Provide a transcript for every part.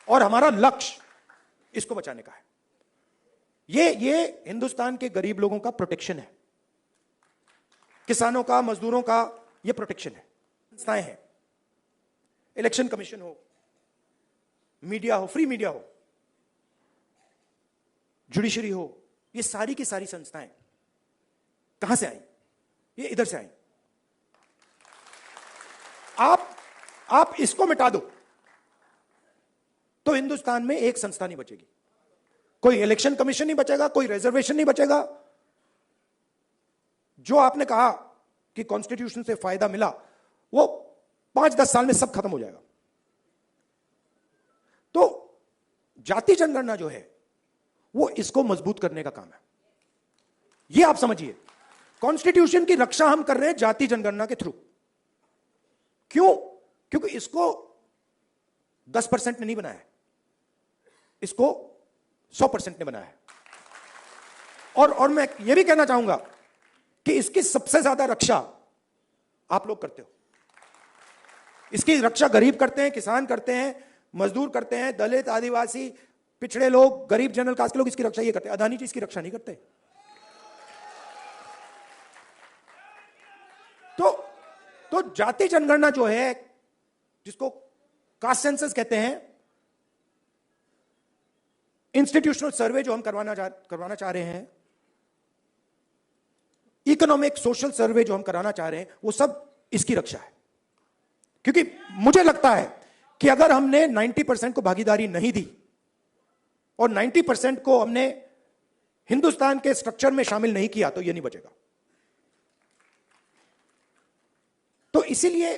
और हमारा लक्ष्य इसको बचाने का है। ये हिंदुस्तान के गरीब लोगों का प्रोटेक्शन है, किसानों का, मजदूरों का ये प्रोटेक्शन है। संस्थाएं हैं, इलेक्शन कमीशन हो, मीडिया हो, फ्री मीडिया हो, जुडिशरी हो, ये सारी की सारी संस्थाएं कहां से आई? ये इधर से आई। आप इसको मिटा दो तो हिंदुस्तान में एक संस्था नहीं बचेगी, कोई इलेक्शन कमीशन नहीं बचेगा, कोई रिजर्वेशन नहीं बचेगा। जो आपने कहा कि कॉन्स्टिट्यूशन से फायदा मिला, वो 5-10 साल में सब खत्म हो जाएगा। तो जाति जनगणना जो है वो इसको मजबूत करने का काम है। ये आप समझिए, कॉन्स्टिट्यूशन की रक्षा हम कर रहे हैं जाति जनगणना के थ्रू। क्यों? क्योंकि इसको 10% ने नहीं बनाया है, इसको 100% ने बनाया है। और मैं ये भी कहना चाहूंगा कि इसकी सबसे ज्यादा रक्षा आप लोग करते हो। इसकी रक्षा गरीब करते हैं, किसान करते हैं, मजदूर करते हैं, दलित, आदिवासी, पिछड़े लोग, गरीब जनरल कास्ट के लोग इसकी रक्षा ये करते हैं। अदानी जी इसकी रक्षा नहीं करते। तो जाति जनगणना जो है, जिसको कास्ट सेंसस कहते हैं, इंस्टीट्यूशनल सर्वे जो हम करवाना चाह रहे हैं, इकोनॉमिक सोशल सर्वे जो हम कराना चाह रहे हैं, वो सब इसकी रक्षा है। क्योंकि मुझे लगता है कि अगर हमने 90% को भागीदारी नहीं दी और 90% को हमने हिंदुस्तान के स्ट्रक्चर में शामिल नहीं किया तो ये नहीं बचेगा। तो इसीलिए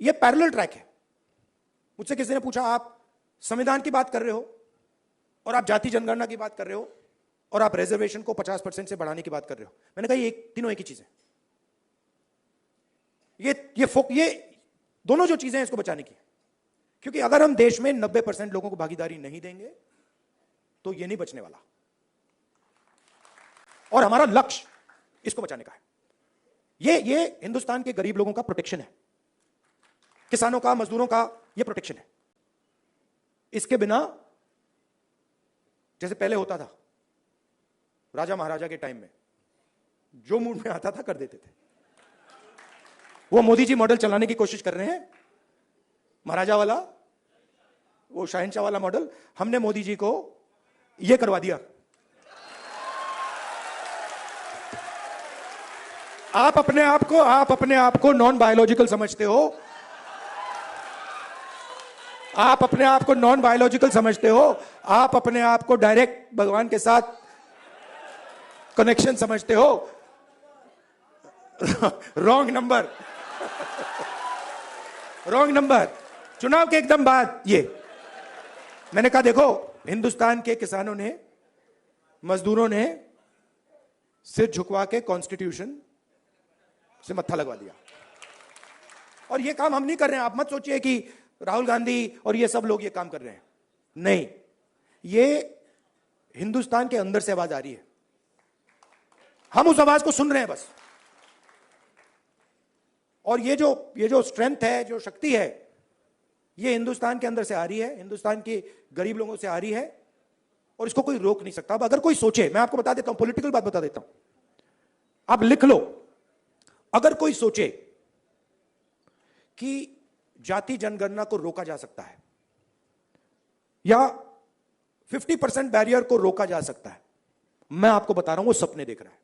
ये पैरेलल ट्रैक है। मुझसे किसी ने पूछा, आप संविधान की बात कर रहे हो और आप जाति जनगणना की बात कर रहे हो और आप रिजर्वेशन को 50% से बढ़ाने की बात कर रहे हो। मैंने कहा ये तीनों एक ही चीज है। ये दोनों जो चीजें हैं इसको बचाने की। क्योंकि अगर हम देश में 90% लोगों को भागीदारी नहीं देंगे तो ये नहीं बचने वाला। और हमारा लक्ष्य इसको बचाने का है। ये हिंदुस्तान के गरीब लोगों का प्रोटेक्शन है, किसानों का, मजदूरों का ये प्रोटेक्शन है। इसके बिना, जैसे पहले होता था राजा महाराजा के टाइम में, जो मूड में आता था कर देते थे। वो मोदी जी मॉडल चलाने की कोशिश कर रहे हैं, महाराजा वाला, वो शहंशाह वाला मॉडल। हमने मोदी जी को ये करवा दिया। आप अपने आप को नॉन बायोलॉजिकल समझते हो, आप अपने आप को नॉन बायोलॉजिकल समझते हो, आप अपने आप को डायरेक्ट भगवान के साथ कनेक्शन समझते हो। Wrong number. Wrong number. चुनाव के एकदम बाद ये मैंने कहा, देखो हिंदुस्तान के किसानों ने, मजदूरों ने सिर झुकवा के कॉन्स्टिट्यूशन से मत्था लगवा दिया। और ये काम हम नहीं कर रहे हैं। आप मत सोचिए कि राहुल गांधी और ये सब लोग ये काम कर रहे हैं। नहीं, ये हिंदुस्तान के अंदर से आवाज आ रही है, हम उस आवाज को सुन रहे हैं बस। और ये जो स्ट्रेंथ है, जो शक्ति है, ये हिंदुस्तान के अंदर से आ रही है, हिंदुस्तान के गरीब लोगों से आ रही है, और इसको कोई रोक नहीं सकता। अब अगर कोई सोचे, मैं आपको बता देता हूं, पॉलिटिकल बात बता देता हूं, आप लिख लो। अगर कोई सोचे कि जाति जनगणना को रोका जा सकता है या 50% बैरियर को रोका जा सकता है, मैं आपको बता रहा हूं वो सपने देख रहा है।